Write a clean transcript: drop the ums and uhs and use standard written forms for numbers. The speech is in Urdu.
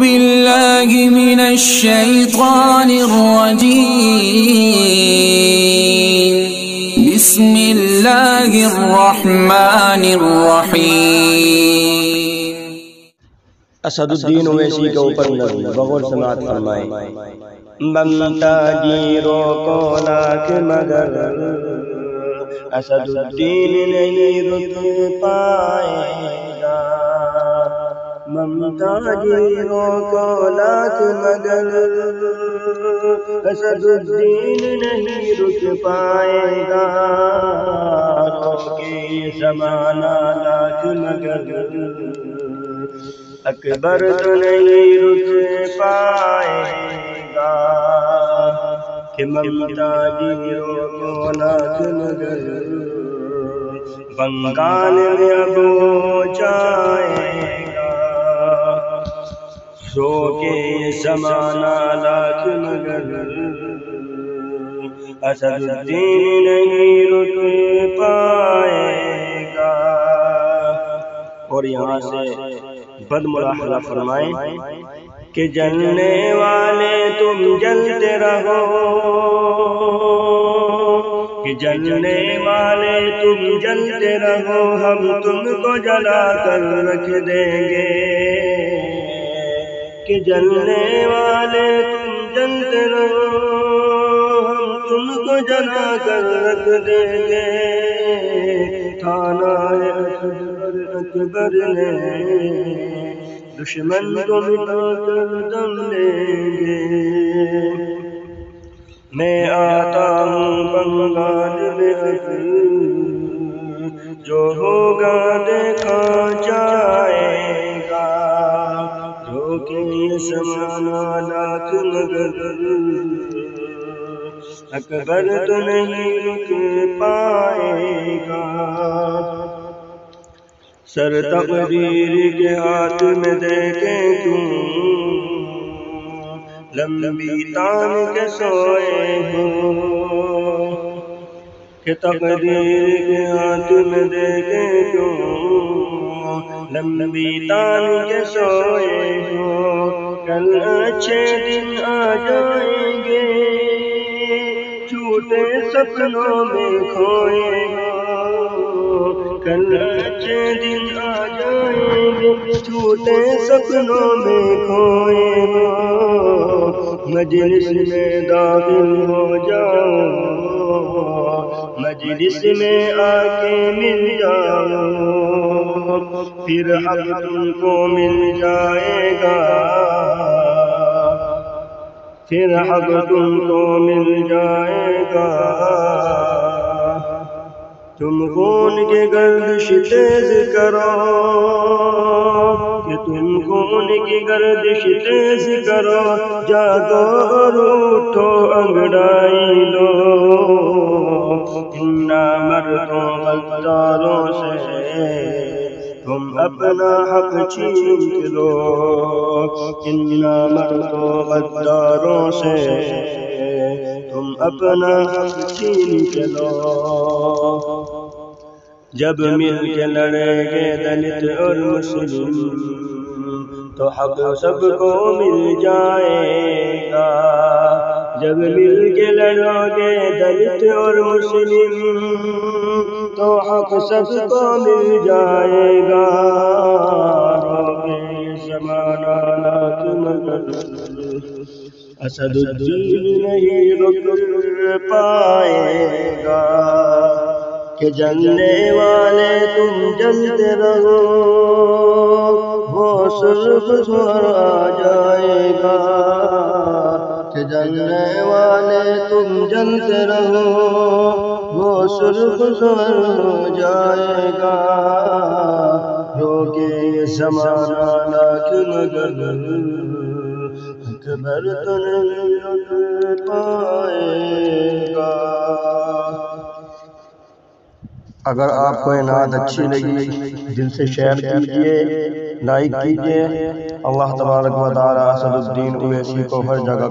بالله من الشيطان الرجيم. بسم الله الرحمن الرحيم. اسد الدین اویسی کے اوپر نظم بغور سماعت فرمائیں. بنتا گیروں کو لاکھ مگر اسد الدین نہیں رک پائے گا. ممتا گیروں کو لاکھ مگر اسد الدین نہیں رک پائے گا. روکے زمانہ لاکھ مگر اکبر تو نہیں رک پائے گا. کہ ممتا گیروں کو لاکھ مگر بنگال میں اب ہو جائے گا. سو کے زمانہ لاکھ مگر اسد الدین نہیں رک پائے گا. اور یہاں سے بد ملاحظہ فرمائیں کہ جلنے والے تم جلتے رہو، کہ جلنے والے تم جلتے رہو، ہم تم کو جلا کر رکھ دیں گے. کہ جلنے والے تم جلتے رہو، ہم تم کو جلا کر رکھ دیں گے. تھانہ اکبر نے دشمن کو مٹا کر دم لیں گے. میں آتا ہوں بنگال میں اب جو ہوگا دیکھا جائے گا. جو کہ زمانہ لاکھ مگر اکبر تو نہیں رک پائے گا. سر تقدیر کے ہاتھ میں دے کے تم لمبی تان کے سوئے ہو. کہ تقدیر کے ہاتھ میں دے کے تم لمبی تان کے سوئے ہو. کل اچھے دن آ جائیں گے، جھوٹے سپنوں میں کھوئے ہو. کل اچھے دن آ جائیں گے، جھوٹے سپنوں میں کھوئے ہو. مجلس میں داخل ہو جاؤ، مجلس میں آ کے مل جاؤ. پھر حق تم کو مل جائے گا، پھر حق تم کو مل جائے گا. تم خون کے گردش تیز کرو، کہ تم خون کی گردش تیز کرو. جاگو اور اٹھو انگڑائی لو. ان مردوں غداروں سے تم اپنا حق چھین لو. ان مردوں غداروں سے تم اپنا حق چھین لو. جب مل کے لڑیں گے دلت اور مسلم تو حق سب کو مل جائے گا. جب مل کے لڑو گے دلت اور مسلم تو حق سب کو مل جائے گا. روکے زمانہ لاکھ مگر اسد الدین نہیں رک پائے گا. کہ جلنے والے تم جلتے رہو، وہ سرخ سور آ جائے گا. کہ جلنے والے تم جلتے رہو، وہ سرخ سور ہو جائے گا. روکے یہ زمانہ لاکھ مگر اکبر تو نہیں رک پائے گا. اگر آپ کو یہ نعت اچھی لگی دل سے شیئر کیجئے، لائک کیجئے. اللہ تبارک و تعالی اسد الدین اویسی کو ہر جگہ